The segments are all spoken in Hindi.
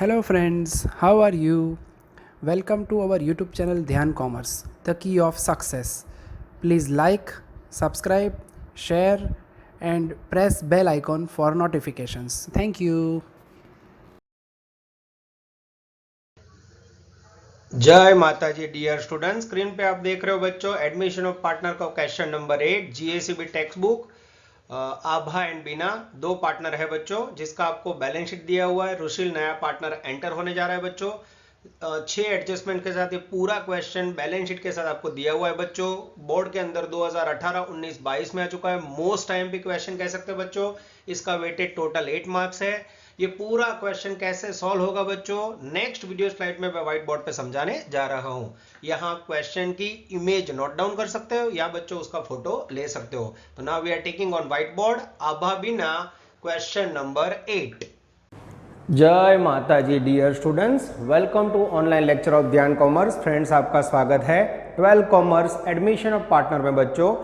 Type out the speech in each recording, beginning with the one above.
Hello friends, how are you? Welcome to our YouTube channel Dhyan Commerce, the key of success. Please like, subscribe, share and press bell icon for notifications. Thank you. जय माता जी डियर स्टूडेंट। स्क्रीन पे आप देख रहे हो बच्चों एडमिशन ऑफ पार्टनर का question number 8 GACB text book. Abha and Bina दो पार्टनर है बच्चों, जिसका आपको बैलेंस शीट दिया हुआ है। रुशील नया पार्टनर एंटर होने जा रहा है बच्चों। 6 एडजस्टमेंट के साथ ये पूरा क्वेश्चन बैलेंस शीट के साथ आपको दिया हुआ है बच्चों। बोर्ड के अंदर 2018, 19, 22 में आ चुका है। मोस्ट टाइम पे क्वेश्चन कह सकते हैं बच्चों। इसका वेटेड टोटल 8 मार्क्स है। ये पूरा क्वेश्चन कैसे सॉल्व होगा बच्चों, नेक्स्ट वीडियो स्लाइड में मैं व्हाइट बोर्ड पे समझाने जा रहा हूं। यहाँ क्वेश्चन की इमेज नोट डाउन कर सकते हो या बच्चों उसका फोटो ले सकते हो। तो now we are taking on white board Abha Bina question number 8। जय माता जी dear students, welcome to online lecture of Dhyan Commerce. Friends, आपका स्वागत है 12 कॉमर्स एडमिशन ऑफ पार्टनर में बच्चों।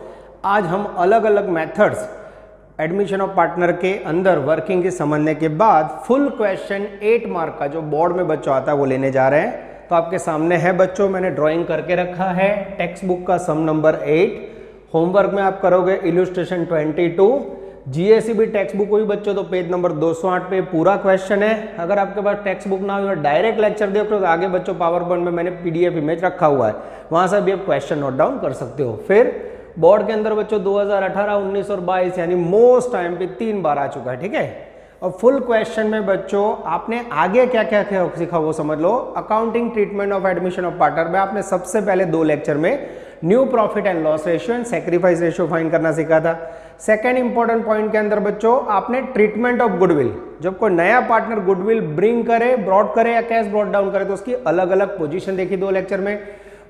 आज हम अलग अलग मेथड्स एडमिशन ऑफ पार्टनर के अंदर वर्किंग की समझने के बाद फुल क्वेश्चन 8 मार्क का जो बोर्ड में बच्चों आता है वो लेने जा रहे हैं। तो आपके सामने है बच्चों, मैंने ड्राइंग करके रखा है टेक्स्ट बुक का सम नंबर 8। होमवर्क में आप करोगे इलस्ट्रेशन 22। जीएसीबी टेक्स्ट बुक हुई बच्चों तो पेज नंबर 208 पे पूरा क्वेश्चन है। अगर आपके पास टेक्स्ट बुक ना हो, डायरेक्ट लेक्चर देख रहे हो तो आगे बच्चों पावर पॉइंट में मैंने पीडीएफ इमेज रखा हुआ है, वहां से भी आप क्वेश्चन नोट डाउन कर सकते हो। फिर बोर्ड के अंदर बच्चों 2018, 19 और 22 यानी मोस्ट टाइम पे 3 बार आ चुका है, ठीक है। और फुल क्वेश्चन में बच्चों आपने आगे क्या क्या सीखा वो समझ लो। Accounting treatment of admission of partner में आपने सबसे पहले 2 लेक्चर में new profit and loss ratio and sacrifice ratio find करना सीखा था। सेकंड इंपॉर्टेंट पॉइंट के अंदर बच्चों आपने ट्रीटमेंट ऑफ गुडविल, जब कोई नया पार्टनर गुडविल ब्रिंग करे, ब्रॉड करे या कैश ब्रॉड डाउन करे तो उसकी अलग अलग पोजीशन देखी 2 लेक्चर में।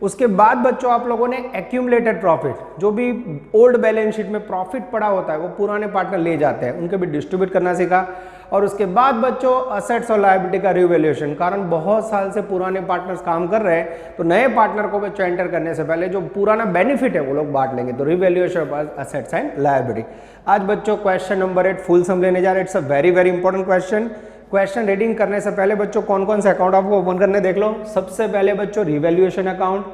उसके बाद बच्चों आप लोगों ने एक्यूमुलेटेड प्रॉफिट, जो भी ओल्ड बैलेंस शीट में प्रॉफिट पड़ा होता है वो पुराने पार्टनर ले जाते हैं, उनके भी डिस्ट्रीब्यूट करना सीखा। और उसके बाद बच्चों असेट्स और लायबिलिटी का रिवैल्यूएशन, कारण बहुत साल से पुराने पार्टनर्स काम कर रहे हैं तो नए पार्टनर को बच्चों एंटर करने से पहले जो पुराना बेनिफिट है वो लोग बांट लेंगे, तो revaluation of assets and liability. आज बच्चों क्वेश्चन नंबर 8 फुल सम लेने जा रहे हैं। It's a very very important question. Question reading करने से पहले बच्चों कौन कौन से अकाउंट आपको ओपन करने देख लो। सबसे पहले बच्चों revaluation account.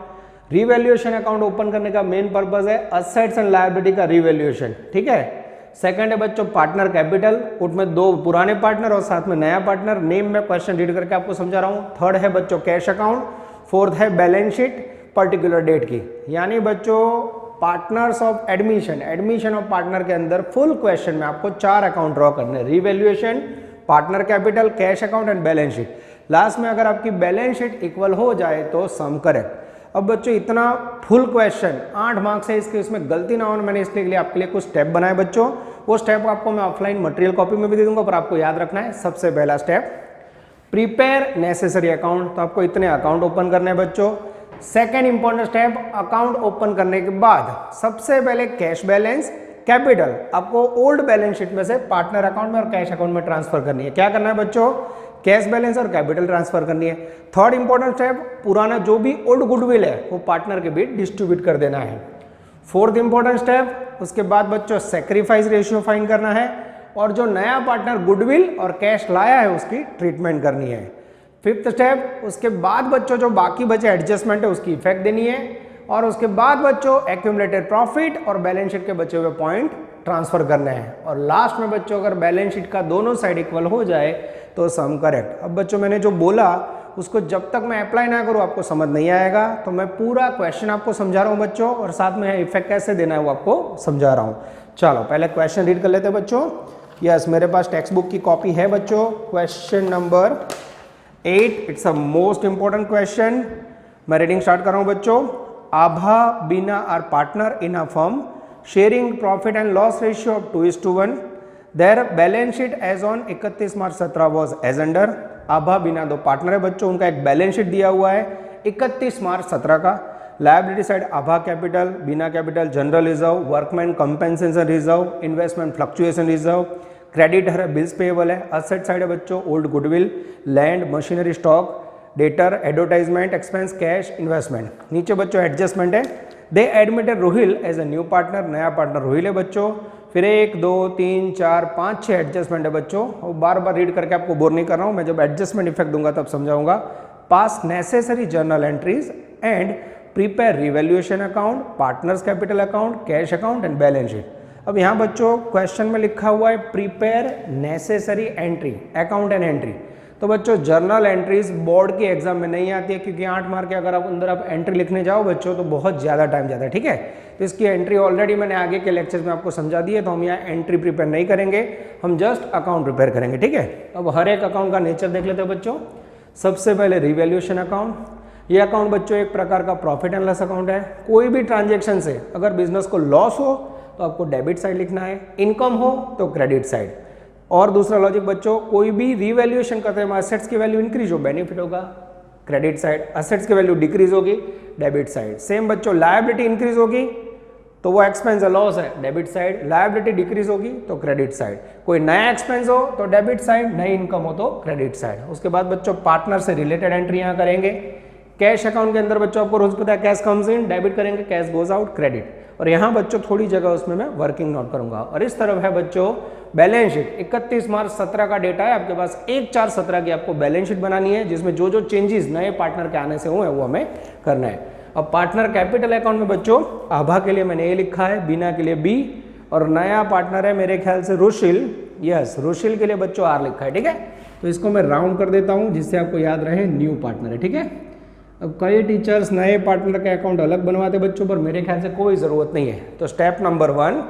Revaluation account open करने का मेन पर्पस है असेट्स एंड लायबिलिटी का रिवैल्यूएशन, ठीक है। सेकंड है बच्चों पार्टनर कैपिटल, उसमें 2 पुराने पार्टनर और साथ में नया पार्टनर। नेम में क्वेश्चन रीड करके आपको समझा रहा हूं। थर्ड है बच्चों कैश अकाउंट। फोर्थ है बैलेंस शीट पर्टिकुलर डेट की, यानी बच्चों partners of admission, admission of partner के अंदर फुल क्वेश्चन में आपको 4 अकाउंट ड्रॉ करने, revaluation, partner capital, cash account and balance sheet. Last में अगर आपकी बैलेंस शीट इक्वल हो जाए तो सम करेक्ट। अब बच्चों इतना फुल क्वेश्चन 8 मार्क्स है, इसके इसमें गलती ना हो, मैंने इसके लिए आपके लिए कुछ स्टेप बनाए बच्चों। वो स्टेप आपको मैं ऑफलाइन मटेरियल कॉपी में भी दे दूंगा, पर आपको याद रखना है। सबसे पहला स्टेप प्रिपेयर नेसेसरी अकाउंट, तो आपको इतने अकाउंट ओपन करने हैं बच्चों। Second important step, account open करने के बाद सबसे पहले कैश बैलेंस कैपिटल आपको ओल्ड बैलेंस शीट में से पार्टनर अकाउंट में और कैश अकाउंट में ट्रांसफर करनी है। क्या करना है बच्चों, कैश बैलेंस और कैपिटल ट्रांसफर करनी है। थर्ड इंपॉर्टेंट स्टेप, पुराना जो भी ओल्ड गुडविल है वो पार्टनर के बीच डिस्ट्रीब्यूट कर देना है। फोर्थ इंपॉर्टेंट स्टेप, उसके बाद बच्चों सैक्रिफाइस रेशियो फाइंड करना है और जो नया पार्टनर गुडविल और कैश लाया है उसकी ट्रीटमेंट करनी है। फिफ्थ स्टेप, उसके बाद बच्चों जो बाकी बचे एडजस्टमेंट है उसकी इफेक्ट देनी है। और उसके बाद बच्चों एक्यूमुलेटेड प्रॉफिट और बैलेंस शीट के बचे हुए पॉइंट ट्रांसफर करने हैं। और लास्ट में बच्चों अगर बैलेंस शीट का दोनों साइड इक्वल हो जाए तो सम करेक्ट। अब बच्चों मैंने जो बोला उसको जब तक मैं अप्लाई ना करूँ आपको समझ नहीं आएगा, तो मैं पूरा क्वेश्चन आपको समझा रहा हूँ बच्चों, और साथ में इफेक्ट कैसे देना है वो आपको समझा रहा हूँ। चलो पहले क्वेश्चन रीड कर लेते हैं बच्चों। यस, मेरे पास टेक्स्ट बुक की कॉपी है बच्चों। Question number 8, it's a most important question. मैं रीडिंग स्टार्ट कर रहा हूँ बच्चों। Abha Bina are partner in a firm sharing profit and loss ratio of 2:1। Their balance sheet as on 31 March 17 was as under. Abha Bina 2 partner है बच्चों, उनका एक बैलेंस शीट दिया हुआ है 31 मार्च 17 का। Liability side Abha capital, Bina capital, general reserve, workman compensation reserve, investment fluctuation reserve, creditor है, बिल्स पेएबल है। असेट साइड है बच्चों old goodwill, land, machinery, stock, debtor, advertisement, expense, cash, investment. नीचे बच्चों एडजस्टमेंट है। They admitted Rohil as a new partner, नया पार्टनर रोहिल है बच्चों। फिर 1 2 3 4 5 6 एडजस्टमेंट है बच्चों, और बार बार रीड करके आपको बोर नहीं कर रहा हूँ, मैं जब एडजस्टमेंट इफेक्ट दूंगा तब समझाऊंगा। पास necessary journal entries and prepare revaluation account, partners capital account, cash account and balance sheet. अब यहाँ बच्चों क्वेश्चन में लिखा हुआ है prepare necessary entry account and entry. तो बच्चों जर्नल एंट्रीज बोर्ड के एग्जाम में नहीं आती है, क्योंकि 8 मार्क के अगर आप अंदर आप एंट्री लिखने जाओ बच्चों तो बहुत ज़्यादा टाइम जाता है, ठीक है। तो इसकी एंट्री ऑलरेडी मैंने आगे के लेक्चर्स में आपको समझा दी है, तो हम यहाँ एंट्री प्रिपेयर नहीं करेंगे, हम जस्ट अकाउंट प्रिपेयर करेंगे, ठीक है। अब हर एक अकाउंट का नेचर देख लेते हैं बच्चों। सबसे पहले रिवैल्यूएशन अकाउंट, ये अकाउंट बच्चों एक प्रकार का प्रॉफिट एंड लॉस अकाउंट है। कोई भी ट्रांजेक्शन से अगर बिजनेस को लॉस हो तो आपको डेबिट साइड लिखना है, इनकम हो तो क्रेडिट साइड। और दूसरा लॉजिक बच्चों, कोई भी रिवैल्यूएशन करते हैं असेट्स की वैल्यू इंक्रीज हो बेनिफिट होगा क्रेडिट साइड, असेट्स की वैल्यू डिक्रीज होगी डेबिट साइड। सेम बच्चों लायबिलिटी इंक्रीज होगी तो वो एक्सपेंस लॉस है डेबिट साइड, लायबिलिटी डिक्रीज होगी तो क्रेडिट साइड। कोई नया एक्सपेंस हो तो डेबिट साइड, नई इनकम हो तो क्रेडिट साइड। उसके बाद बच्चों पार्टनर से रिलेटेड एंट्री यहाँ करेंगे। कैश अकाउंट के अंदर बच्चों आपको रोज पता है कैश कम्स इन, डेबिट करेंगे, कैश गोज आउट क्रेडिट। और यहाँ बच्चों थोड़ी जगह उसमें मैं वर्किंग नोट करूंगा। और इस तरफ है बच्चों बैलेंस शीट। 31 मार्च 17 का डेटा है आपके पास, 1/4/17 की आपको बैलेंस शीट बनानी है, जिसमें जो जो चेंजेस नए पार्टनर के आने से हुए वो हमें करना है। अब पार्टनर कैपिटल अकाउंट में बच्चों आभा के लिए मैंने ए लिखा है, बीना के लिए बी, और नया पार्टनर है मेरे ख्याल से रुशिल, यस रुशिल के लिए बच्चों आर लिखा है, ठीक है। तो इसको मैं राउंड कर देता हूँ जिससे आपको याद रहे न्यू पार्टनर है, ठीक है। अब कई टीचर्स नए पार्टनर के अकाउंट अलग बनवाते बच्चों, पर मेरे ख्याल से कोई ज़रूरत नहीं है। तो step number 1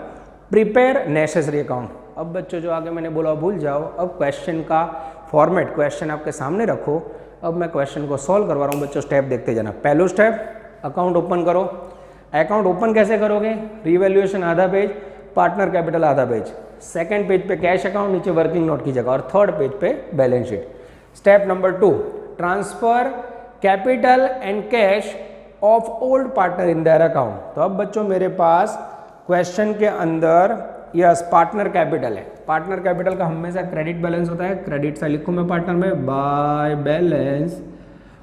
prepare necessary account. अब बच्चों जो आगे मैंने बोला भूल जाओ, अब क्वेश्चन का फॉर्मेट क्वेश्चन आपके सामने रखो। अब मैं क्वेश्चन को सॉल्व करवा रहा हूँ बच्चों, स्टेप देखते जाना। पहला स्टेप अकाउंट ओपन करो। अकाउंट ओपन कैसे करोगे? रिवैल्यूएशन आधा पेज, पार्टनर कैपिटल आधा पेज, सेकंड पेज पे कैश अकाउंट, नीचे वर्किंग नोट की जगह, और थर्ड पेज पे balance sheet. Step number 2 transfer capital and cash of old partner in their account. तो अब बच्चों मेरे पास क्वेश्चन के अंदर यस पार्टनर कैपिटल है। पार्टनर कैपिटल का हमेशा क्रेडिट बैलेंस होता है, क्रेडिट साइड लिखूँ मैं पार्टनर में, बाय बैलेंस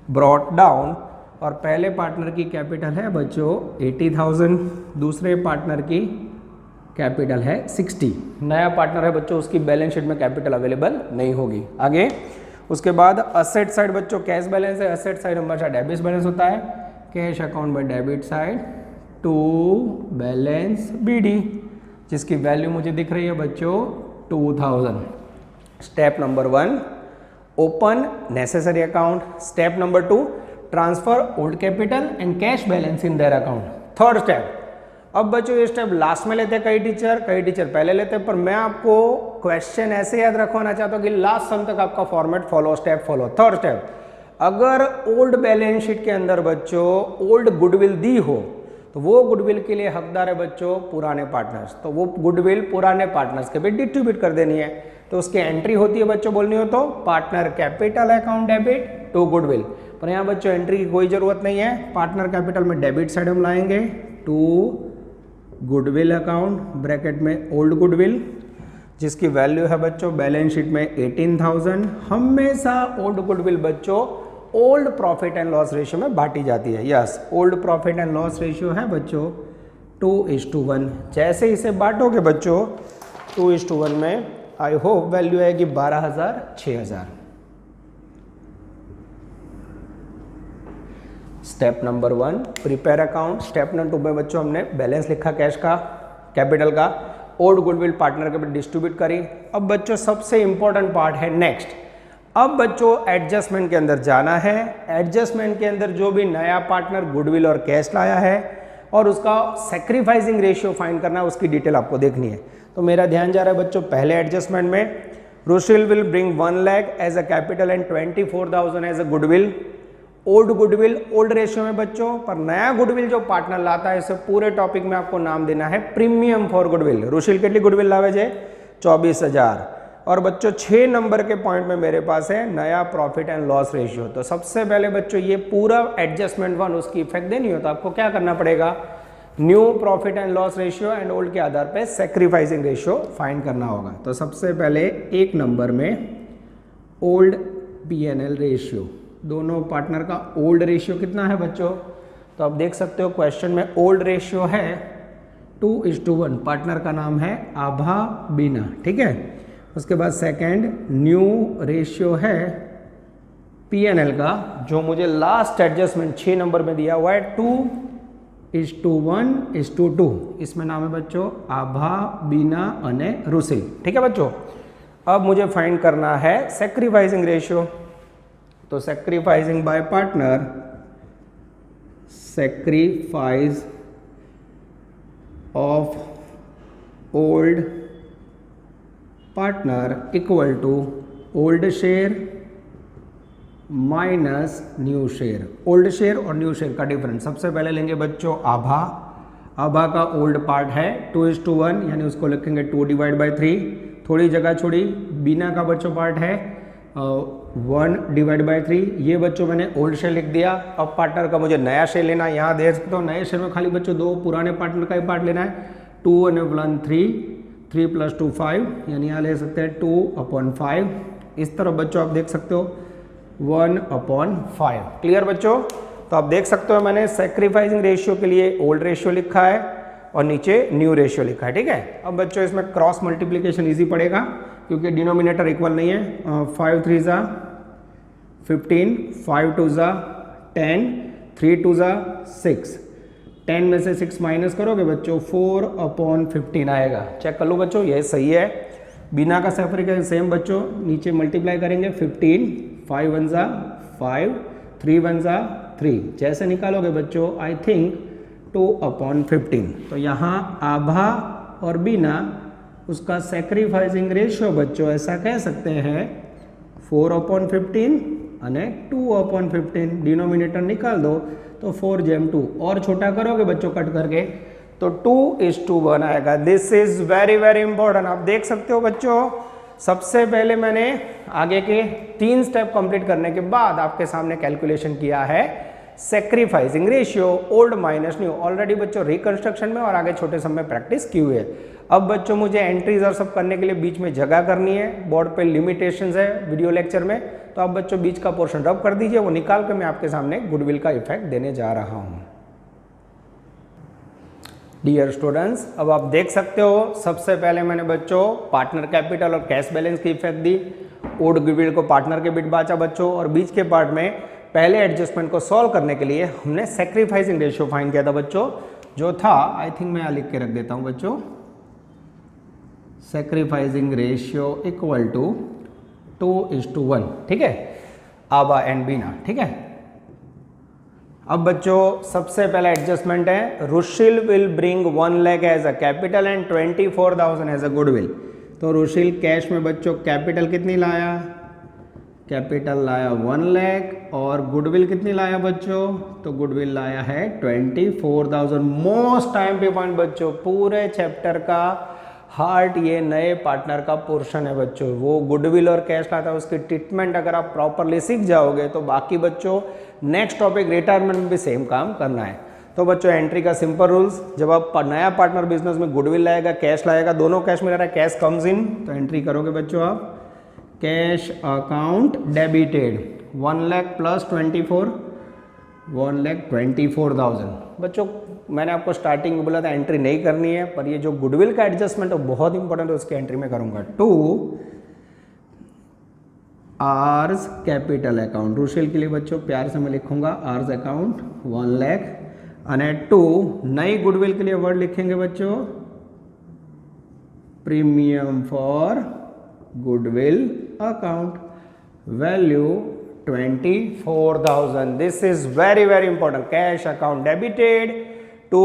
ब्रॉट डाउन। और पहले पार्टनर की कैपिटल है बच्चों 80,000, दूसरे पार्टनर की कैपिटल है 60। नया पार्टनर है बच्चों, उसकी बैलेंस शीट में कैपिटल अवेलेबल नहीं होगी। आगे उसके बाद असेट साइड बच्चों कैश बैलेंस है, असेट साइड हमेशा डेबिट बैलेंस होता है, कैश अकाउंट में debit side to balance BD, जिसकी वैल्यू मुझे दिख रही है बच्चों 2000। Step number 1 open necessary account. Step number 2 transfer old capital and cash balance in their account. Third step, अब बच्चों ये स्टेप लास्ट में लेते हैं कई टीचर पहले लेते हैं, पर मैं आपको क्वेश्चन ऐसे याद रखवाना चाहता हूँ कि लास्ट सम तक आपका format follow, step follow. Third step, अगर ओल्ड बैलेंस शीट के अंदर बच्चों ओल्ड गुडविल दी हो तो वो गुडविल के लिए हकदार है बच्चों पुराने पार्टनर्स, तो वो गुडविल पुराने पार्टनर्स के भी डिस्ट्रीब्यूट कर देनी है। तो उसकी एंट्री होती है बच्चों, बोलनी हो तो partner capital account debit to goodwill, पर यहाँ बच्चों एंट्री की कोई जरूरत नहीं है। पार्टनर कैपिटल में डेबिट साइड हम लाएंगे टू गुडविल अकाउंट, ब्रैकेट में ओल्ड गुडविल, जिसकी वैल्यू है बच्चों बैलेंस शीट में 18,000। हमेशा ओल्ड गुडविल बच्चों old profit and loss ratio में बांटी जाती है। Yes old profit and loss ratio है बच्चों 2:1। जैसे इसे बांटोगे बच्चों 2:1 में, आई होप वैल्यू आएगी 12,000 6,000। Step number 1 prepare account. Step number 2 में बच्चों हमने बैलेंस लिखा कैश का, कैपिटल का, ओल्ड गुडविल पार्टनर के डिस्ट्रीब्यूट करी। अब बच्चों सबसे इंपॉर्टेंट पार्ट है नेक्स्ट। अब बच्चों एडजस्टमेंट के अंदर जाना है। एडजस्टमेंट के अंदर जो भी नया पार्टनर गुडविल और कैश लाया है और उसका सैक्रिफाइसिंग रेशियो फाइंड करना है, उसकी डिटेल आपको देखनी है। तो मेरा ध्यान जा रहा है बच्चों पहले एडजस्टमेंट में, Rushil will bring 1 lakh as a capital and 24,000 as a goodwill. Old goodwill old ratio में बच्चों, पर नया गुडविल जो पार्टनर लाता है, इसे पूरे टॉपिक में आपको नाम देना है प्रीमियम फॉर गुडविल। रुशिल कितनी गुडविल लावे जे 24,000। और बच्चों 6 नंबर के पॉइंट में मेरे पास है नया प्रॉफिट एंड लॉस रेशियो। तो सबसे पहले बच्चों ये पूरा एडजस्टमेंट 1 उसकी इफेक्ट देनी हो तो आपको क्या करना पड़ेगा, new profit and loss ratio and old के आधार पे सैक्रिफाइसिंग रेशियो फाइंड करना होगा। तो सबसे पहले 1 नंबर में ओल्ड P&L रेशियो, दोनों पार्टनर का ओल्ड रेशियो कितना है बच्चों, तो आप देख सकते हो क्वेश्चन में ओल्ड रेशियो है 2:1, पार्टनर का नाम है आभा बीना, ठीक है। उसके बाद सेकंड न्यू रेशियो है PNL का, जो मुझे लास्ट एडजस्टमेंट 6 नंबर में दिया हुआ है 2:1:2, इसमें नाम है बच्चों आभा बीना अने रुसिल, ठीक है बच्चों। अब मुझे फाइंड करना है सैक्रिफाइसिंग रेशियो, तो sacrificing by partner, sacrifice of old partner equal to old share minus new share. Old share और न्यू शेयर का डिफरेंस सबसे पहले लेंगे बच्चों आभा। आभा का ओल्ड पार्ट है 2:1, यानी उसको लिखेंगे 2/3, थोड़ी जगह छोड़ी। बीना का बच्चों पार्ट है 1/3, ये बच्चों मैंने ओल्ड शेयर लिख दिया। अब पार्टनर का मुझे नया शेयर लेना है, यहाँ देख सकते हो नए शेयर में खाली बच्चों 2 पुराने पार्टनर का ही पार्ट लेना है। 2 और 1 3, 3 + 2 5, यानी यहाँ ले सकते हैं 2/5। इस तरफ बच्चों आप देख सकते हो 1/5। क्लियर बच्चों? तो आप देख सकते हो मैंने सैक्रिफाइसिंग रेशियो के लिए ओल्ड रेशियो लिखा है और नीचे न्यू रेशियो लिखा है, ठीक है। अब बच्चों इसमें क्रॉस मल्टीप्लिकेशन इजी पड़ेगा क्योंकि डिनोमिनेटर इक्वल नहीं है। 5 3 ज़ा 15, 5 2 ज़ा 10, 3 2 ज़ा 6, 10 में से 6 माइनस करोगे बच्चों 4/15 आएगा। चेक कर लो बच्चों, ये सही है। बिना का सैक्रिफाइस सेम बच्चों, नीचे मल्टीप्लाई करेंगे 15, 5 1 ज़ा 5, 3 1 ज़ा 3, जैसे निकालोगे बच्चों आई थिंक 2/15। तो यहाँ आभा और बीना उसका सैक्रिफाइसिंग रेशियो बच्चों ऐसा कह सकते हैं 4/15 અને 2/15। डिनोमिनेटर निकाल दो तो 4/2, और छोटा करोगे बच्चों कट करके तो 2:1 आएगा। This is very very important. आप देख सकते हो बच्चों, सबसे पहले मैंने आगे के 3 स्टेप कंप्लीट करने के बाद आपके सामने कैलकुलेशन किया है sacrificing ratio old minus new. Already बच्चों रिकंस्ट्रक्शन में और आगे छोटे सब में प्रैक्टिस की हुई है। अब बच्चों मुझे एंट्रीज और सब करने के लिए बीच में जगह करनी है। बोर्ड पे लिमिटेशंस है वीडियो लेक्चर में, तो आप बच्चों बीच का पोर्शन रब कर दीजिए, वो निकाल कर मैं आपके सामने गुडविल का इफेक्ट देने जा रहा हूँ। डियर स्टूडेंट्स, अब आप देख सकते हो सबसे पहले मैंने बच्चों पार्टनर कैपिटल और कैश बैलेंस की इफेक्ट दी। ओल्ड गुडविल को पार्टनर के बिट बाचा बच्चों, और बीच के पार्ट में पहले एडजस्टमेंट को सॉल्व करने के लिए हमने सैक्रिफाइसिंग रेशियो फाइंड किया था बच्चों, जो था आई थिंक मैं यहाँ लिख के रख देता हूँ बच्चों, सैक्रिफाइसिंग रेशियो इक्वल टू 2:1, ठीक है, आभा एंड बीना, ठीक है। अब बच्चों सबसे पहला एडजस्टमेंट है Rushil will bring 1 lakh as a capital and 24,000 as a goodwill. तो रुशिल कैश में बच्चों कैपिटल कितनी लाया? कैपिटल लाया 1 लाख, और गुडविल कितनी लाया बच्चों? तो गुडविल लाया है 24,000। मोस्ट टाइम पे पॉइंट बच्चों, पूरे चैप्टर का हार्ट ये नए पार्टनर का पोर्शन है बच्चों। वो गुडविल और कैश लाता है, उसकी ट्रीटमेंट अगर आप प्रॉपरली सीख जाओगे तो बाकी बच्चों नेक्स्ट टॉपिक रिटायरमेंट में भी सेम काम करना है। तो बच्चों एंट्री का सिंपल रूल्स, जब आप नया पार्टनर बिजनेस में गुडविल लाएगा, कैश लाएगा, दोनों कैश में रह रहा है, कैश कम्स इन, तो एंट्री करोगे बच्चों आप cash account debited 1 lakh plus 24, 1,24,000। बच्चों मैंने आपको स्टार्टिंग में बोला था एंट्री नहीं करनी है, पर ये जो गुडविल का एडजस्टमेंट है बहुत इंपॉर्टेंट है, उसकी एंट्री में करूंगा। 2 आर्स कैपिटल अकाउंट, रुशिल के लिए बच्चों प्यार से मैं लिखूंगा आर्स अकाउंट 1 लाख, और 2 नई गुडविल के लिए वर्ड लिखेंगे बच्चों premium for goodwill account, value 24,000। This is very very important. Cash account debited to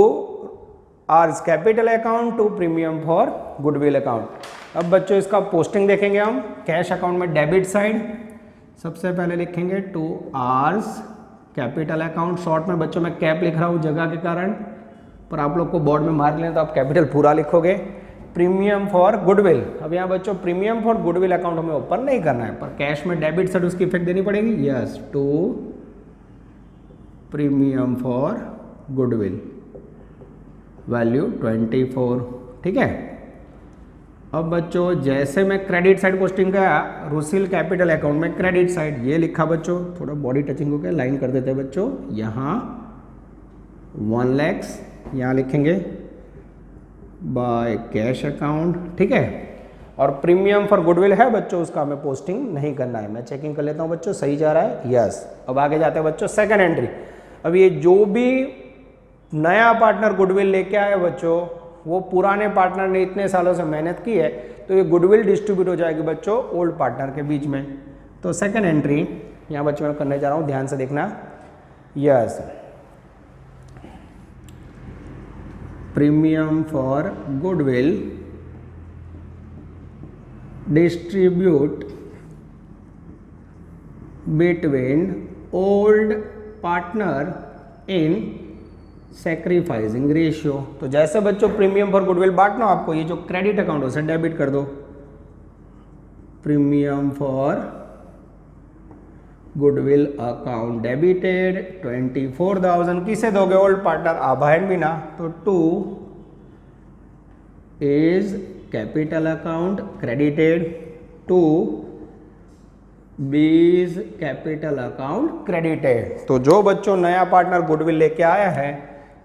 R's capital account to premium for goodwill account. अब बच्चों इसका पोस्टिंग देखेंगे हम। कैश अकाउंट में डेबिट साइड सबसे पहले लिखेंगे to R's capital account, short में बच्चों मैं कैप लिख रहा हूँ जगह के कारण, पर आप लोग को बोर्ड में मार्क लें तो आप कैपिटल पूरा लिखोगे। प्रीमियम फॉर गुडविल, अब यहाँ बच्चों प्रीमियम फॉर गुडविल अकाउंट हमें ओपन नहीं करना है, पर कैश में डेबिट साइड उसकी इफेक्ट देनी पड़ेगी। Yes, to premium for goodwill, value 24, ठीक है। अब बच्चों जैसे मैं क्रेडिट साइड पोस्टिंग का रुशिल कैपिटल अकाउंट में क्रेडिट साइड ये लिखा बच्चों, थोड़ा बॉडी टचिंग हो गया, लाइन कर देते हैं बच्चों। यहाँ 1 लाख यहाँ लिखेंगे बाय कैश अकाउंट, ठीक है। और प्रीमियम फॉर गुडविल है बच्चों, उसका हमें पोस्टिंग नहीं करना है। मैं चेकिंग कर लेता हूँ बच्चों, सही जा रहा है, यस। अब आगे जाते हैं बच्चों, सेकंड एंट्री। अब ये जो भी नया पार्टनर गुडविल लेके आया बच्चों, वो पुराने पार्टनर ने इतने सालों से मेहनत की है, तो ये गुडविल डिस्ट्रीब्यूट हो जाएगी बच्चों ओल्ड पार्टनर के बीच में। तो सेकंड एंट्री यहाँ बच्चों मैं करने जा रहा हूँ, ध्यान से देखना, yes. Premium for goodwill distribute between old partner in sacrificing ratio. तो जैसे बच्चों प्रीमियम फॉर गुडविल बांटना, आपको ये जो क्रेडिट अकाउंट है उसे डेबिट कर दो। Premium for goodwill account debited 24,000 किसे दोगे? Old partner Abha and Meena. तो 2 इज कैपिटल अकाउंट क्रेडिटेड, 2 बीज कैपिटल अकाउंट क्रेडिटेड। तो जो बच्चों नया पार्टनर गुडविल लेके आया है,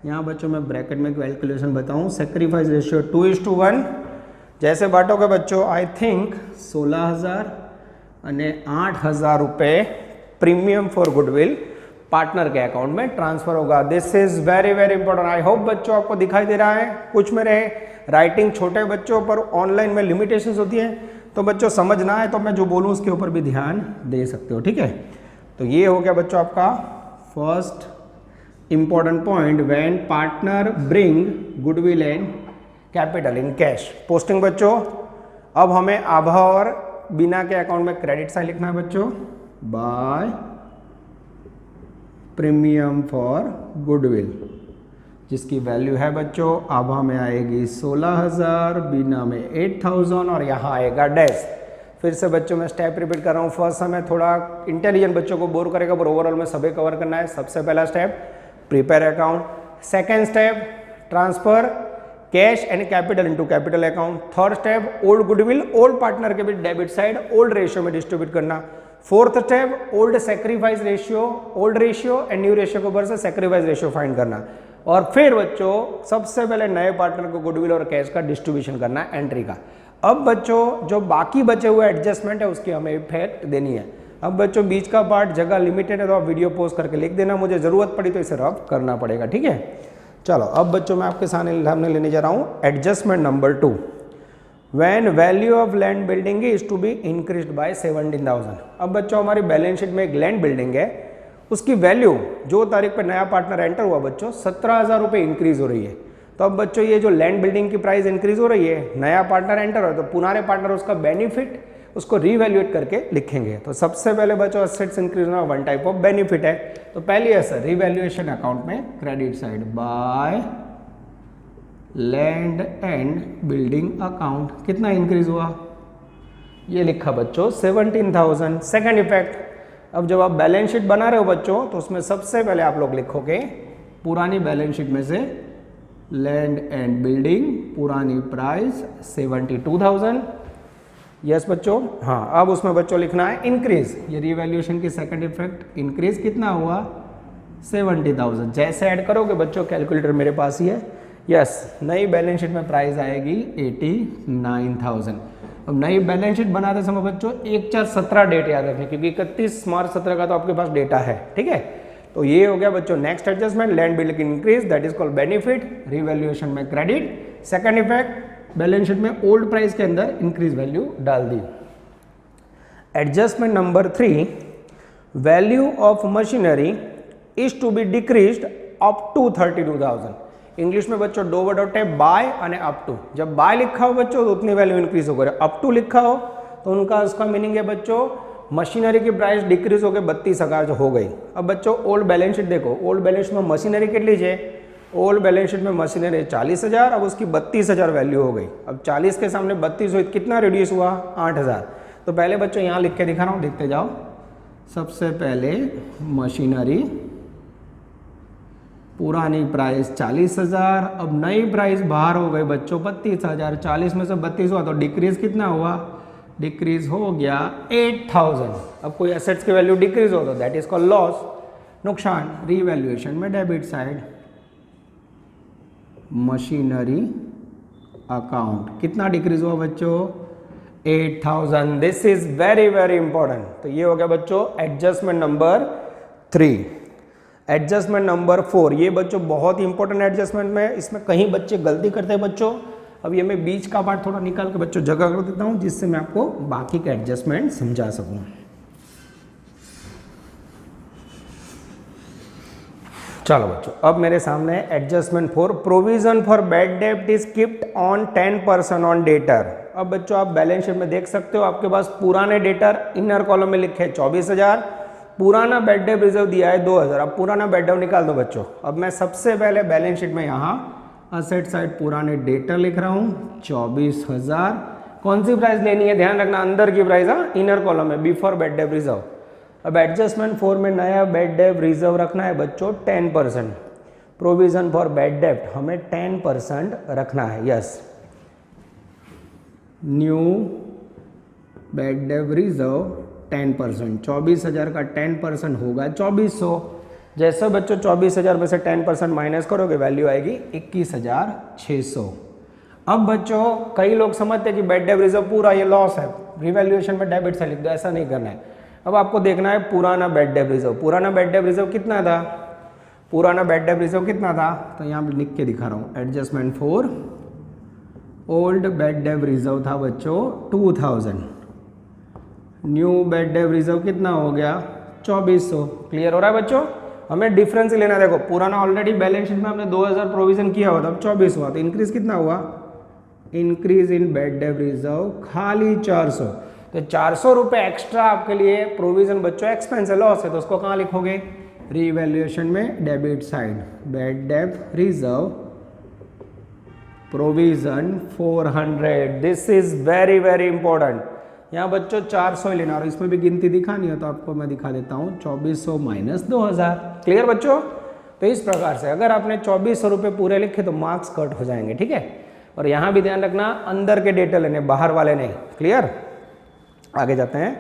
यहाँ बच्चों मैं ब्रैकेट में कैलकुलेशन बताऊँ, सेक्रीफाइस रेशियो 2:1। जैसे बांटोगे बच्चों, आई थिंक 16,000 અને 8,000 रुपये प्रीमियम फॉर गुडविल पार्टनर के अकाउंट में ट्रांसफर होगा। This is very very important. I hope बच्चों आपको दिखाई दे रहा है। कुछ मेरे राइटिंग छोटे बच्चों पर ऑनलाइन में लिमिटेशंस होती है, तो बच्चों समझना है तो मैं जो बोलूँ उसके ऊपर भी ध्यान दे सकते हो, ठीक है। तो ये हो गया बच्चों आपका first important point, when partner bring goodwill and capital in cash. Posting बच्चों, अब हमें आभा और बीना के अकाउंट में क्रेडिट साइन लिखना है बच्चों, बाय प्रीमियम फॉर गुडविल, जिसकी वैल्यू है बच्चों आभा में आएगी 16,000, बीना में 8,000 और यहाँ आएगा डैश। फिर से बच्चों मैं स्टेप रिपीट कर रहा हूँ। फर्स्ट समय थोड़ा इंटेलिजेंट बच्चों को बोर करेगा, पर ओवरऑल में सभी कवर करना है। सबसे पहला step prepare account, second step transfer cash and capital into capital account, third step old goodwill old partner के बीच डेबिट साइड ओल्ड रेशियो में डिस्ट्रीब्यूट करना, fourth step old sacrifice ratio, old ratio and new ratio के ऊपर से सैक्रिफाइस रेशियो फाइंड करना, और फिर बच्चों सबसे पहले नए पार्टनर को गुडविल और कैश का डिस्ट्रीब्यूशन करना है एंट्री का। अब बच्चों जो बाकी बचे हुए एडजस्टमेंट है उसकी हमें इफेक्ट देनी है। अब बच्चों बीच का पार्ट जगह लिमिटेड है, तो आप वीडियो पोस्ट करके लिख देना, मुझे जरूरत पड़ी तो इसे रफ करना पड़ेगा, ठीक है। चलो अब बच्चों मैं आपके सामने लेने जा रहा हूँ adjustment number 2, when value of land building is to be increased by 17,000। अब बच्चों हमारी बैलेंस शीट में एक लैंड बिल्डिंग है, उसकी वैल्यू जो तारीख पे नया पार्टनर एंटर हुआ बच्चों 17,000 रुपये इंक्रीज हो रही है। तो अब बच्चों ये जो लैंड बिल्डिंग की प्राइस इंक्रीज हो रही है, नया पार्टनर एंटर हो, तो पुराने पार्टनर उसका बेनिफिट उसको रीवैल्यूएट करके लिखेंगे। तो सबसे पहले बच्चों एसेट्स इंक्रीज होना वन टाइप ऑफ बेनिफिट है, तो पहली असर रिवैल्यूएशन अकाउंट में credit side by land and building account, कितना इंक्रीज हुआ ये लिखा बच्चों 17,000। सेकेंड इफेक्ट, अब जब आप बैलेंस शीट बना रहे हो बच्चों, तो उसमें सबसे पहले आप लोग लिखोगे पुरानी बैलेंस शीट में से लैंड एंड बिल्डिंग पुरानी प्राइस 72,000, यस बच्चों। हाँ, अब उसमें बच्चों लिखना है इंक्रीज, ये रिवैल्यूएशन की सेकंड इफेक्ट, इंक्रीज कितना हुआ 70,000। जैसे ऐड करोगे बच्चों, कैलकुलेटर मेरे पास ही है, यस, नई बैलेंस शीट में प्राइस आएगी 89,000। अब नई बैलेंस शीट बनाते समय बच्चों 1/4/17 डेट याद रखें, क्योंकि 31 मार्च 17 का तो आपके पास डेटा है, ठीक है। तो ये हो गया बच्चों next adjustment, land building increase, that is called benefit, revaluation में credit. Second effect, balance sheet में ओल्ड प्राइस के अंदर इंक्रीज वैल्यू डाल दी। Adjustment number 3, value of machinery is to be decreased up to 32,000। English में बच्चों दो वर्ड होते हैं बाय और अप टू। जब बाय लिखा हो बच्चों तो उतनी वैल्यू इंक्रीज हो गई, अप टू लिखा हो तो उनका उसका मीनिंग है बच्चों मशीनरी की प्राइस डिक्रीज हो गई 32,000 हो गई। अब बच्चों ओल्ड बैलेंस शीट देखो, ओल्ड बैलेंस शीट में मशीनरी कितनी है, ओल्ड बैलेंस शीट में मशीनरी 40,000, अब उसकी 32,000 वैल्यू हो गई। अब 40 के सामने 32 हुई, कितना रिड्यूस हुआ 8,000। तो पहले बच्चों यहाँ लिख के दिखा रहा हूँ, देखते जाओ। सबसे पहले मशीनरी पुरानी प्राइस 40,000, अब नई प्राइस बाहर हो गई बच्चों 32,000, 40 में से 32 हुआ तो डिक्रीज कितना हुआ, डिक्रीज हो गया 8,000। अब कोई एसेट्स की वैल्यू डिक्रीज हो तो दैट इज कॉल्ड लॉस, नुकसान। रिवैल्यूएशन में डेबिट साइड मशीनरी अकाउंट कितना डिक्रीज हुआ बच्चों 8000। This is very very important. तो ये हो गया बच्चों एडजस्टमेंट नंबर 3। एडजस्टमेंट नंबर 4 ये बच्चों बहुत ही इंपॉर्टेंट एडजस्टमेंट में, इसमें कहीं बच्चे गलती करते हैं बच्चों। अब ये मैं बीच का पार्ट थोड़ा निकाल के बच्चों जगह कर देता हूं जिससे मैं आपको बाकी का एडजस्टमेंट समझा सकूं। चलो बच्चों अब मेरे सामने एडजस्टमेंट 4 प्रोविजन फॉर बैड डेब्ट is kept on 10% on debtor. अब बच्चों आप बैलेंस शीट में देख सकते हो आपके पास पुराने डेटर इनर कॉलम में लिखे 24,000, पुराना बैड डेब्ट रिजर्व दिया है 2,000। अब पुराना बैड डेब्ट निकाल दो बच्चों। अब मैं सबसे पहले बैलेंस शीट में यहाँ असेट साइड पुराने डेटर लिख रहा हूँ 24,000। कौन सी प्राइस लेनी है ध्यान रखना, अंदर की प्राइस, हाँ इनर कॉलम में बिफोर बैड डेब्ट रिजर्व। अब एडजस्टमेंट 4 में नया बैड डेब्ट रिजर्व रखना है बच्चों 10%। प्रोविजन फॉर बैड डेब्ट हमें 10% रखना है। यस न्यू बैड डेब्ट रिजर्व 10%, 24,000 का 10% होगा 2400। जैसे बच्चों 24,000 में से 10% माइनस करोगे वैल्यू आएगी 21,600। अब बच्चों कई लोग समझते हैं कि बैड डेब्ट रिजर्व पूरा ये लॉस है, रिवैल्यूएशन में डेबिट से लिख दो, ऐसा नहीं करना है। अब आपको देखना है पुराना बैड डेब्ट रिजर्व। पुराना बैड डेब्ट रिजर्व कितना था, पुराना बैड डेब्ट रिजर्व कितना था, तो यहाँ पे लिख के दिखा रहा हूँ एडजस्टमेंट 4 ओल्ड बैड डेब्ट रिजर्व था बच्चों 2000। न्यू बैड डेब्ट रिजर्व कितना हो गया 2400। क्लियर हो रहा है बच्चों, हमें डिफरेंस लेना है। देखो पुराना ऑलरेडी बैलेंस शीट में हमने 2000 प्रोविजन किया हुआ था, अब 24 हुआ, तो इंक्रीज कितना हुआ, इंक्रीज इन बैड डेब्ट रिजर्व खाली 400। तो 400 रुपये एक्स्ट्रा आपके लिए प्रोविजन बच्चों एक्सपेंस है, लॉस है, तो उसको कहाँ लिखोगे रीवैल्यूएशन में डेबिट साइड बैड डेब्ट reserve provision 400। This is very very important. यहाँ बच्चों 400 लेना और इसमें भी गिनती दिखानी हो तो आपको मैं दिखा देता हूँ 2400 माइनस 2000। क्लियर बच्चों, तो इस प्रकार से अगर आपने 2400 रुपये पूरे लिखे तो मार्क्स कट हो जाएंगे। ठीक है, और यहाँ भी ध्यान रखना अंदर के डेटा लेने, बाहर वाले नहीं। क्लियर, आगे जाते हैं।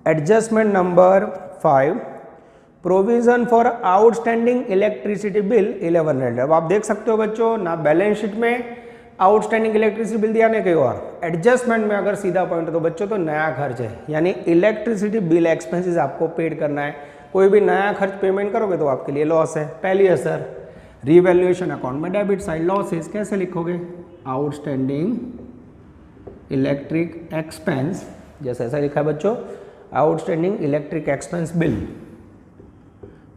Adjustment number 5 provision for outstanding electricity bill 1100। अब आप देख सकते हो बच्चों ना बैलेंस शीट में आउटस्टैंडिंग इलेक्ट्रिसिटी बिल दिया नहीं कहीं और, एडजस्टमेंट में अगर सीधा पॉइंट है तो बच्चों तो नया खर्च है, यानी इलेक्ट्रिसिटी बिल एक्सपेंसेस आपको पेड करना है। कोई भी नया खर्च पेमेंट करोगे तो आपके लिए लॉस है। पहली असर रीवैल्यूएशन अकाउंट में डेबिट साइड लॉसेस कैसे लिखोगे, आउटस्टैंडिंग इलेक्ट्रिक एक्सपेंस, जैसे ऐसा लिखा है बच्चों outstanding electric expense bill,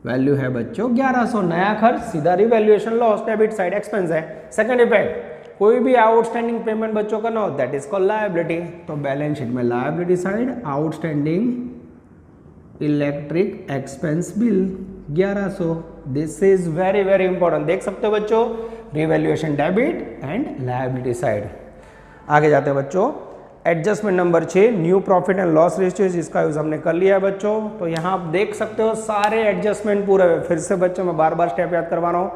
value है बच्चों 1100। नया खर्च सीधा revaluation loss, debit side expense है। सेकंड इफेक्ट कोई भी आउटस्टैंडिंग पेमेंट बच्चों का ना हो दैट इज कॉल्ड लायबिलिटी। तो बैलेंस शीट में liability side outstanding electric expense bill 1100। This is very very important. देख सकते हो बच्चों revaluation debit and liability side. आगे जाते हैं बच्चों adjustment number 6 new profit and loss ratio, जिसका यूज हमने कर लिया है बच्चों। तो यहाँ आप देख सकते हो सारे एडजस्टमेंट पूरे हुए। फिर से बच्चों मैं बार बार स्टेप याद करवा रहा हूँ।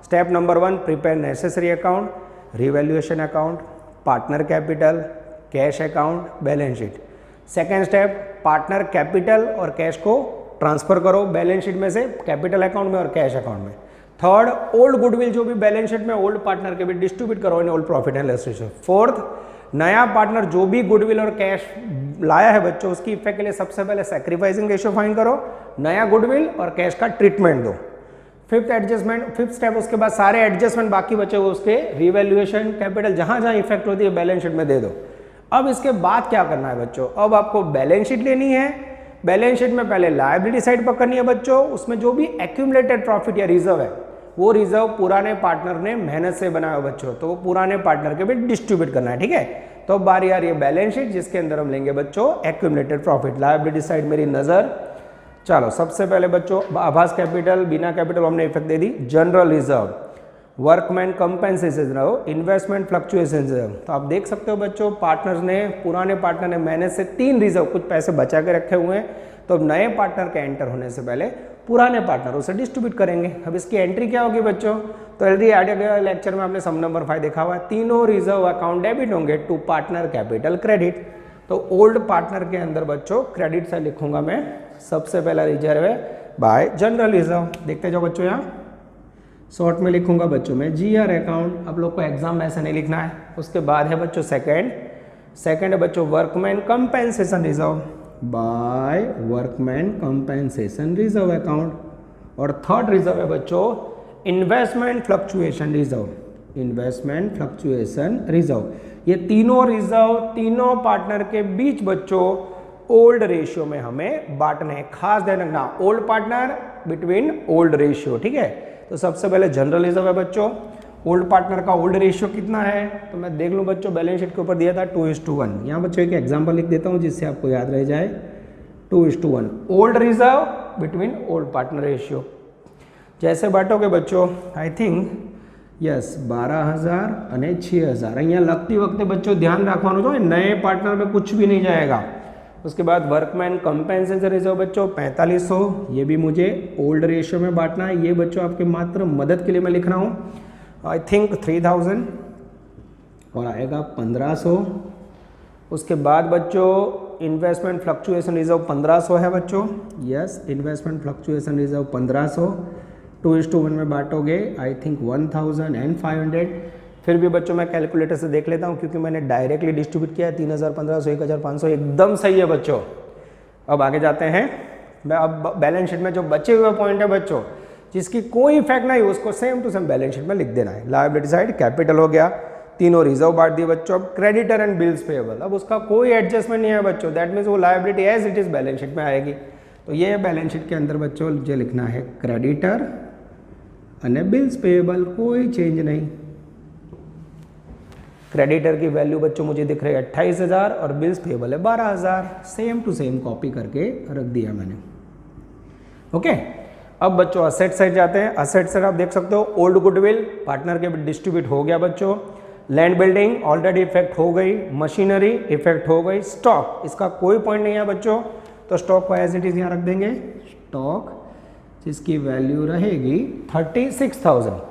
Step number 1 prepare necessary account, revaluation account, partner capital, cash account, balance sheet. Second step partner capital और कैश को ट्रांसफर करो बैलेंस शीट में से कैपिटल अकाउंट में और कैश अकाउंट में। थर्ड ओल्ड गुडविल जो भी बैलेंस शीट में ओल्ड पार्टनर के भी डिस्ट्रीब्यूट करो in old profit and loss ratio. Fourth नया पार्टनर जो भी गुडविल और कैश लाया है बच्चों उसकी इफेक्ट के लिए सबसे पहले सैक्रिफाइसिंग रेशियो फाइंड करो, नया गुडविल और कैश का ट्रीटमेंट दो। फिफ्थ एडजस्टमेंट, फिफ्थ स्टेप उसके बाद सारे एडजस्टमेंट बाकी बचे हुए उसके रिवैल्यूएशन कैपिटल जहां जहां इफेक्ट होती है बैलेंस शीट में दे दो। अब इसके बाद क्या करना है बच्चों, अब आपको बैलेंस शीट लेनी है। बैलेंस शीट में पहले लायबिलिटी साइड पकड़नी है बच्चों, उसमें जो भी एक्यूमुलेटेड प्रॉफिट या रिजर्व है वो रिजर्व पुराने पार्टनर ने मेहनत से बनाया बच्चों, तो वो पुराने पार्टनर के भी डिस्ट्रीब्यूट करना है। ठीक है, तो बारी आ रही है बैलेंस शीट जिसके अंदर हम लेंगे बच्चों एक्यूमुलेटेड प्रॉफिट। लायबिलिटी साइड मेरी नजर, चलो सबसे पहले बच्चों आभास कैपिटल, बिना कैपिटल हमने इफेक्ट दे दी, general reserve, workman compensation, investment fluctuation reserve. तो आप देख सकते हो बच्चों पार्टनर्स ने, पुराने पार्टनर ने मेहनत से 3 रिजर्व कुछ पैसे बचा के रखे हुए हैं, तो अब नए पार्टनर के एंटर होने से पहले पुराने पार्टनर उसे डिस्ट्रीब्यूट करेंगे। अब इसकी एंट्री क्या होगी बच्चों, तो ऑलरेडी आगे लेक्चर में आपने सम नंबर 5 देखा हुआ है, तीनों रिजर्व अकाउंट डेबिट होंगे टू पार्टनर कैपिटल क्रेडिट। तो ओल्ड पार्टनर के अंदर बच्चों क्रेडिट से लिखूंगा मैं, सबसे पहला रिजर्व है बाय जनरल रिजर्व। देखते जाओ बच्चों यहाँ शॉर्ट में लिखूंगा बच्चों में GR अकाउंट। आप लोग को एग्जाम में ऐसा नहीं लिखना है। उसके बाद है बच्चों सेकंड है बच्चों workman compensation reserve by workman compensation reserve account. और थर्ड रिजर्व है बच्चों इन्वेस्टमेंट फ्लक्चुएशन रिजर्व। ये तीनों रिजर्व तीनों पार्टनर के बीच बच्चों ओल्ड रेशियो में हमें बांटने हैं। खास ध्यान रखना old partner between old ratio, ठीक है। तो सबसे पहले जनरल रिजर्व है बच्चों, ओल्ड पार्टनर का ओल्ड रेशियो कितना है, तो मैं देख लूँ बच्चों बैलेंस शीट के ऊपर दिया था 2:1। यहाँ बच्चों एक एग्जाम्पल लिख देता हूँ जिससे आपको याद रह जाए। 2:1 old reserve between old partner ratio. जैसे बांटोगे बच्चों आई थिंक यस 12,000 અને 6,000। અહીંયા લખતી વખતે બચ્ચો ધ્યાન રાખવાનું જો નए પાર્ટનર में कुछ भी नहीं जाएगा। उसके बाद वर्कमैन कंपेंसेशन रिजर्व बच्चों 4500, ये भी मुझे ओल्ड रेशियो में बांटना है। ये बच्चों आपके मात्र मदद के लिए मैं लिख रहा हूँ। आई थिंक 3000 और आएगा 1500। उसके बाद बच्चों इन्वेस्टमेंट फ्लक्चुएशन रिजर्व 1500 है बच्चों। यस इन्वेस्टमेंट फ्लक्चुएशन रिजर्व 1500 2:1 में बांटोगे आई थिंक 1500। फिर भी बच्चों मैं कैलकुलेटर से देख लेता हूँ क्योंकि मैंने डायरेक्टली डिस्ट्रीब्यूट किया है। 3000, 1500, 1500 एकदम सही है बच्चों। अब आगे जाते हैं। मैं अब बैलेंस शीट में जो बचे हुए पॉइंट है बच्चों जिसकी कोई इफेक्ट नहीं उसको same to same balance sheet में लिख देना है। लायबिलिटी साइड कैपिटल हो गया, तीनों रिजर्व बांट दिए बच्चों। अब क्रेडिटर एंड बिल्स पेएबल, अब उसका कोई एडजस्टमेंट नहीं है बच्चों। दैट मीन्स वो liability as it is balance sheet में आएगी। तो ये बैलेंस शीट के अंदर बच्चों जो लिखना है क्रेडिटर અને बिल्स पेएबल, कोई चेंज नहीं। क्रेडिटर की वैल्यू बच्चों मुझे दिख रही है 28,000 और बिल्स पेएबल है 12,000। सेम टू सेम कॉपी करके रख दिया मैंने। ओके अब बच्चों असेट साइड जाते हैं। असेट साइड आप देख सकते हो ओल्ड गुडविल पार्टनर के डिस्ट्रीब्यूट हो गया बच्चों। लैंड बिल्डिंग ऑलरेडी इफेक्ट हो गई, मशीनरी इफेक्ट हो गई, स्टॉक इसका कोई पॉइंट नहीं है बच्चों तो स्टॉक को एज इट इज यहाँ रख देंगे। स्टॉक जिसकी वैल्यू रहेगी 36,000।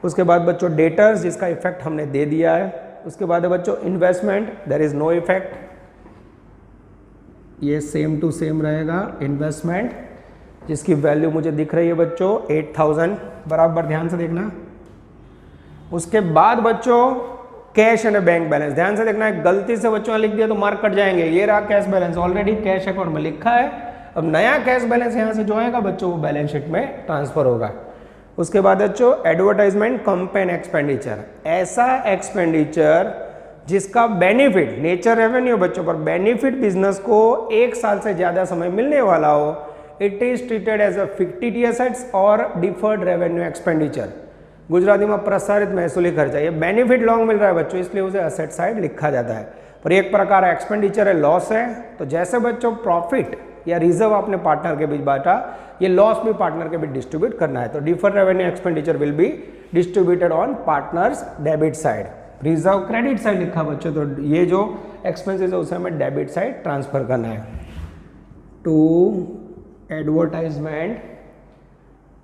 उसके बाद बच्चों डेटर्स जिसका इफेक्ट हमने दे दिया है। उसके बाद है बच्चों investment there is no effect, ये सेम टू सेम रहेगा। इन्वेस्टमेंट जिसकी वैल्यू मुझे दिख रही है बच्चों 8,000, बराबर ध्यान से देखना। उसके बाद बच्चों कैश एंड बैंक बैलेंस ध्यान से देखना है, गलती से बच्चों ने लिख दिया तो मार्क कट जाएंगे। ये रहा cash balance, already cash account में लिखा है। अब नया कैश बैलेंस यहाँ से जो आएगा बच्चों वो बैलेंस शीट में ट्रांसफर होगा। उसके बाद बच्चों एडवर्टाइजमेंट कंपेन एक्सपेंडिचर, ऐसा एक्सपेंडिचर जिसका बेनिफिट नेचर रेवेन्यू बच्चों पर बेनिफिट बिजनेस को 1 साल से ज्यादा समय मिलने वाला हो, it is treated as a fictitious assets और डिफर्ड रेवेन्यू एक्सपेंडिचर। गुजराती में प्रसारित महसूली खर्चा, ये बेनिफिट लॉन्ग मिल रहा है बच्चों इसलिए उसे असेट साइड लिखा जाता है। पर एक प्रकार एक्सपेंडिचर है, लॉस है। तो जैसे बच्चों प्रॉफिट या रिजर्व आपने पार्टनर के बीच बांटा, ये लॉस भी पार्टनर के बीच डिस्ट्रीब्यूट करना है। तो deferred revenue expenditure will be distributed on partners debit side. Reserve credit side लिखा बच्चों तो ये जो एक्सपेंसेस है उसे हमें डेबिट साइड ट्रांसफर करना है। To advertisement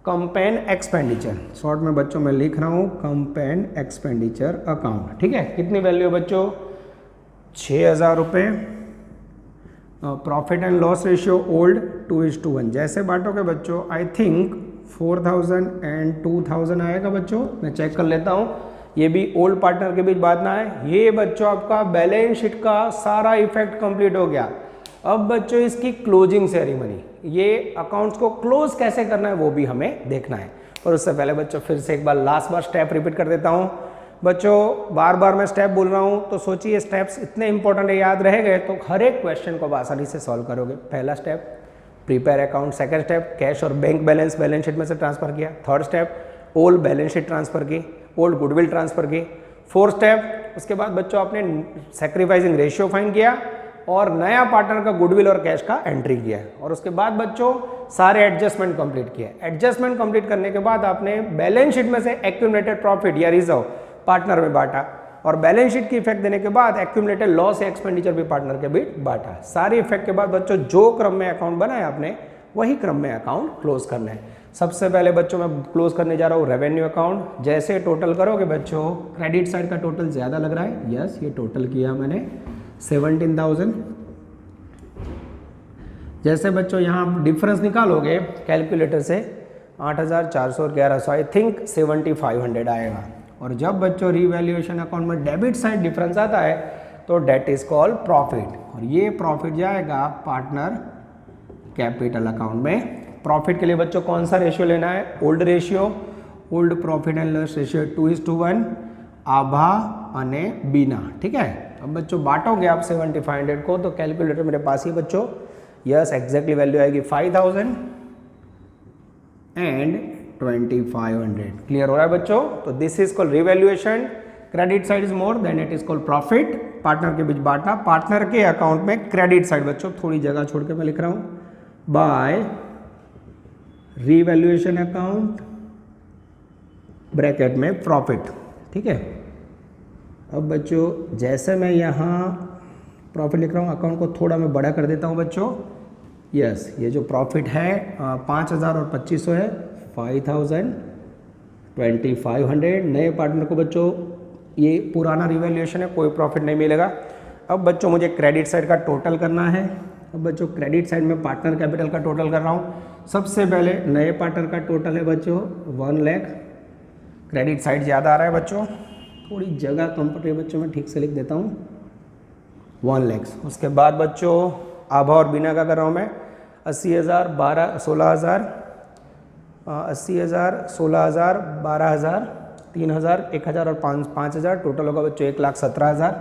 campaign expenditure, short में बच्चों मैं लिख रहा हूँ कंपेन एक्सपेंडिचर अकाउंट, ठीक है। कितनी वैल्यू है बच्चों 6,000 रुपये। Profit and loss ratio old 2:1। जैसे बांटोगे बच्चों आई थिंक 4,000 एंड 2,000 आएगा बच्चों। मैं चेक कर लेता हूँ, ये भी ओल्ड पार्टनर के बीच बांटना है। ये बच्चों आपका बैलेंस शीट का सारा इफेक्ट कंप्लीट हो गया। अब बच्चों इसकी क्लोजिंग सेरेमनी, ये अकाउंट्स को क्लोज कैसे करना है वो भी हमें देखना है। और उससे पहले बच्चों फिर से एक बार लास्ट बार स्टेप रिपीट कर देता हूँ। बच्चों बार बार मैं स्टेप बोल रहा हूँ तो सोचिए स्टेप्स इतने इंपॉर्टेंट है, याद रह गए तो हर एक क्वेश्चन को आसानी से सॉल्व करोगे। पहला step prepare account, second step cash और बैंक बैलेंस बैलेंस शीट में से ट्रांसफर किया, third step old balance sheet transfer की, ओल्ड गुडविल ट्रांसफर की, फोर्थ स्टेप उसके बाद बच्चों आपने सैक्रिफाइसिंग रेशियो फाइंड किया और नया पार्टनर का गुडविल और कैश का एंट्री किया। और उसके बाद बच्चों सारे एडजस्टमेंट कंप्लीट किए। एडजस्टमेंट कंप्लीट करने के बाद आपने बैलेंस शीट में से एक्यूमुलेटेड प्रॉफिट या रिजर्व पार्टनर में बांटा और बैलेंस शीट की इफेक्ट देने के बाद एक्यूमुलेटेड लॉस या एक्सपेंडिचर भी पार्टनर के बीच बांटा। सारी इफेक्ट के बाद बच्चों जो क्रम में अकाउंट बनाया आपने वही क्रम में अकाउंट क्लोज करना है। सबसे पहले बच्चों मैं क्लोज करने जा रहा हूँ रेवेन्यू अकाउंट। जैसे टोटल करोगे बच्चों क्रेडिट साइड का टोटल ज्यादा लग रहा है, यस ये टोटल किया मैंने 17,000। जैसे बच्चों यहाँ डिफरेंस निकालोगे कैलकुलेटर से 8,400 और 1100, आई थिंक 7,500 आएगा। और जब बच्चों रीवैल्यूएशन अकाउंट में डेबिट साइड डिफरेंस आता है तो डेट इज कॉल्ड प्रॉफिट, और ये प्रॉफिट जाएगा पार्टनर कैपिटल अकाउंट में। प्रॉफिट के लिए बच्चों कौन सा रेशियो लेना है? Old ratio, old profit and loss ratio 2:1, आभा अने बीना। ठीक है, अब बच्चों बांटोगे आप 7,500 को, तो कैलकुलेटर मेरे पास ही बच्चों, यस एग्जैक्टली वैल्यू आएगी 5,000 एंड 2,500। क्लियर हो रहा है बच्चों? तो this is called revaluation. Credit side is more than it is called profit. Partner के बीच बांटना, पार्टनर के अकाउंट में क्रेडिट साइड बच्चों, थोड़ी जगह छोड़ के मैं लिख रहा हूँ, बाय रिवैल्यूएशन अकाउंट ब्रैकेट में प्रॉफिट। ठीक है, अब बच्चों जैसे मैं यहाँ प्रॉफिट लिख रहा हूँ, अकाउंट को थोड़ा मैं बड़ा कर देता हूँ बच्चों। यस, ये जो प्रॉफिट है 5,000 और 2,500 है, 5,000 2,500। नए पार्टनर को बच्चों ये पुराना रिवैल्यूएशन है, कोई प्रॉफिट नहीं मिलेगा। अब बच्चों मुझे क्रेडिट साइड का टोटल करना है। अब बच्चों क्रेडिट साइड में पार्टनर कैपिटल का टोटल कर रहा हूँ। सबसे पहले नए पार्टनर का टोटल है बच्चों 1 लाख। क्रेडिट साइड ज़्यादा आ रहा है बच्चों, थोड़ी जगह कम पड़ रही है बच्चों, मैं ठीक से लिख देता हूँ 1 लाख। उसके बाद बच्चों आभा और बीना का कर रहा हूँ मैं 80,000, 16,000, 80,000, 16,000, 12,000, 3,000, 1,000 और 5,000। टोटल होगा बच्चों 1,17,000,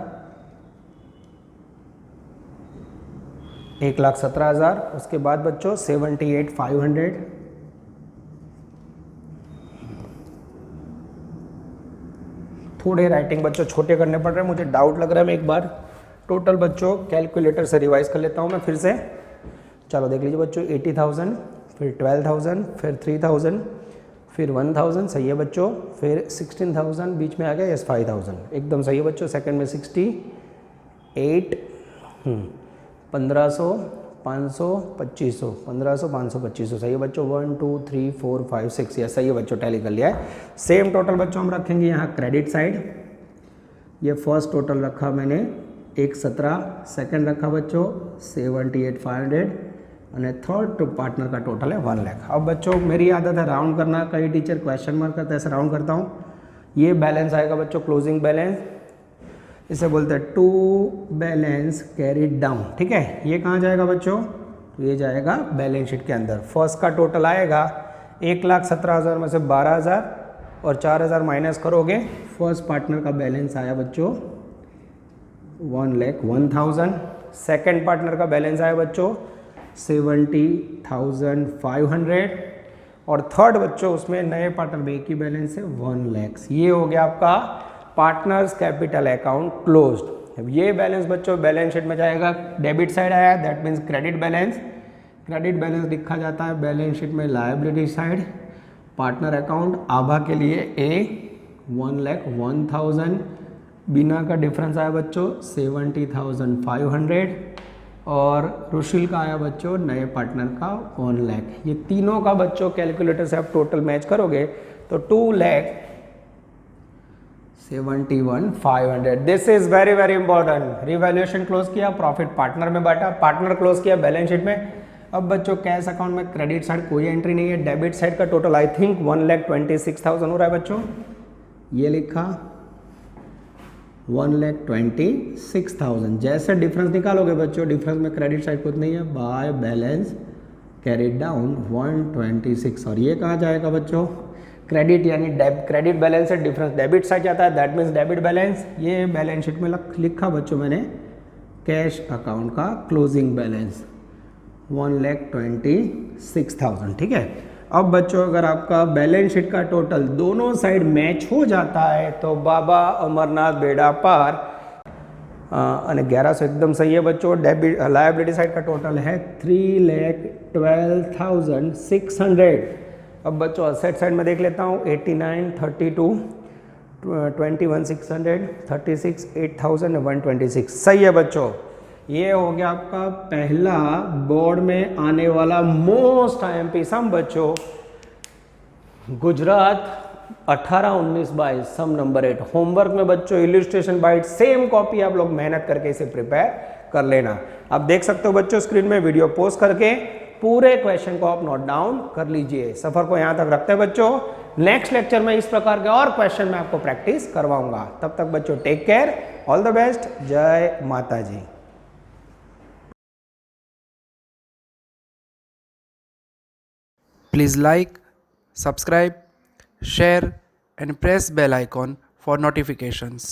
1,17,000। उसके बाद बच्चों 78,500, थोड़े राइटिंग बच्चों छोटे करने पड़ रहे हैं, मुझे डाउट लग रहा है। मैं एक बार टोटल बच्चों कैलकुलेटर से रिवाइज कर लेता हूँ मैं फिर से। चलो देख लीजिए बच्चों, 80,000, फिर 12,000, फिर 3,000, फिर 1,000, सही है बच्चों, फिर 16,000 बीच में आ गया, यस 5,000 एकदम सही है बच्चों। सेकंड में 68, 1,500, 500, 2,500, 1,500, 500, 2,500, सही है बच्चों। 1 2 3 4 5 6, यस सही है बच्चों, टैली कर लिया है। सेम टोटल बच्चों हम रखेंगे यहाँ क्रेडिट साइड। ये फर्स्ट टोटल रखा मैंने 1,17, सेकंड रखा बच्चों 78,500 और थर्ड टू पार्टनर का टोटल है 1 लाख। अब बच्चों मेरी आदत है राउंड करना, कई टीचर क्वेश्चन मार्क करते हैं, ऐसे राउंड करता हूँ। ये बैलेंस आएगा बच्चों क्लोजिंग बैलेंस, इसे बोलते हैं टू बैलेंस कैरीड डाउन। ठीक है, ये कहाँ जाएगा बच्चों? तो ये जाएगा बैलेंस शीट के अंदर। फर्स्ट का टोटल आएगा 1,17,000 में से 12,000 और 4,000 माइनस करोगे, फर्स्ट पार्टनर का बैलेंस आया बच्चों 1,01,000। सेकेंड पार्टनर का बैलेंस आया बच्चों 70,500 और थर्ड बच्चों उसमें नए पार्टनर में एक ही बैलेंस है 1 लाख। ये हो गया आपका पार्टनर्स कैपिटल अकाउंट क्लोज्ड। अब ये बैलेंस बच्चों बैलेंस शीट में जाएगा, डेबिट साइड आया that means credit balance. Credit balance लिखा जाता है बैलेंस शीट में लायबिलिटी साइड। पार्टनर अकाउंट आभा के लिए ए 1,01,000, बीना का डिफरेंस आया बच्चों 70,500 और रुशील का आया बच्चों नए पार्टनर का 1 लाख। ये तीनों का बच्चों कैलकुलेटर से आप टोटल मैच करोगे तो 2,71,500। This is very very important. Revaluation close किया, प्रॉफिट पार्टनर में बांटा, पार्टनर क्लोज किया बैलेंस शीट में। अब बच्चों कैश अकाउंट में क्रेडिट साइड कोई एंट्री नहीं है, डेबिट साइड का टोटल आई थिंक 1,26,000 हो रहा है बच्चों। ये लिखा 1,26,000। जैसे डिफरेंस निकालोगे बच्चों, डिफरेंस में क्रेडिट साइड कुछ नहीं है, बाय बैलेंस कैरिड डाउन 126। और ये कहाँ जाएगा बच्चों? क्रेडिट यानी क्रेडिट बैलेंस से डिफरेंस डेबिट साइड जाता है, दैट मीन्स डेबिट बैलेंस। ये बैलेंस शीट में लिखा बच्चों मैंने कैश अकाउंट का क्लोजिंग बैलेंस 1,26,000। ठीक है, अब बच्चों अगर आपका बैलेंस शीट का टोटल दोनों साइड मैच हो जाता है तो बाबा अमरनाथ बेड़ा पार। 1100 एकदम सही है बच्चों। डेबिट लायबिलिटी साइड का टोटल है 3,12,600। अब बच्चों असेट साइड में देख लेता हूँ 89, 32, 21,600, 36, 8,000, 126। सही है बच्चों, ये हो गया आपका पहला बोर्ड में आने वाला मोस्ट IMP सम बच्चों, गुजरात 18-19-22 सम नंबर 8। होमवर्क में बच्चों इलिस्ट्रेशन बाइट सेम कॉपी आप लोग मेहनत करके इसे प्रिपेयर कर लेना। आप देख सकते हो बच्चों स्क्रीन में वीडियो पोस्ट करके पूरे क्वेश्चन को आप नोट डाउन कर लीजिए। सफर को यहाँ तक रखते हैं बच्चों। नेक्स्ट लेक्चर में इस प्रकार के और क्वेश्चन मैं आपको प्रैक्टिस करवाऊंगा। तब तक बच्चों take care, all the best, जय माता जी। Please like, subscribe, share and press bell icon for notifications.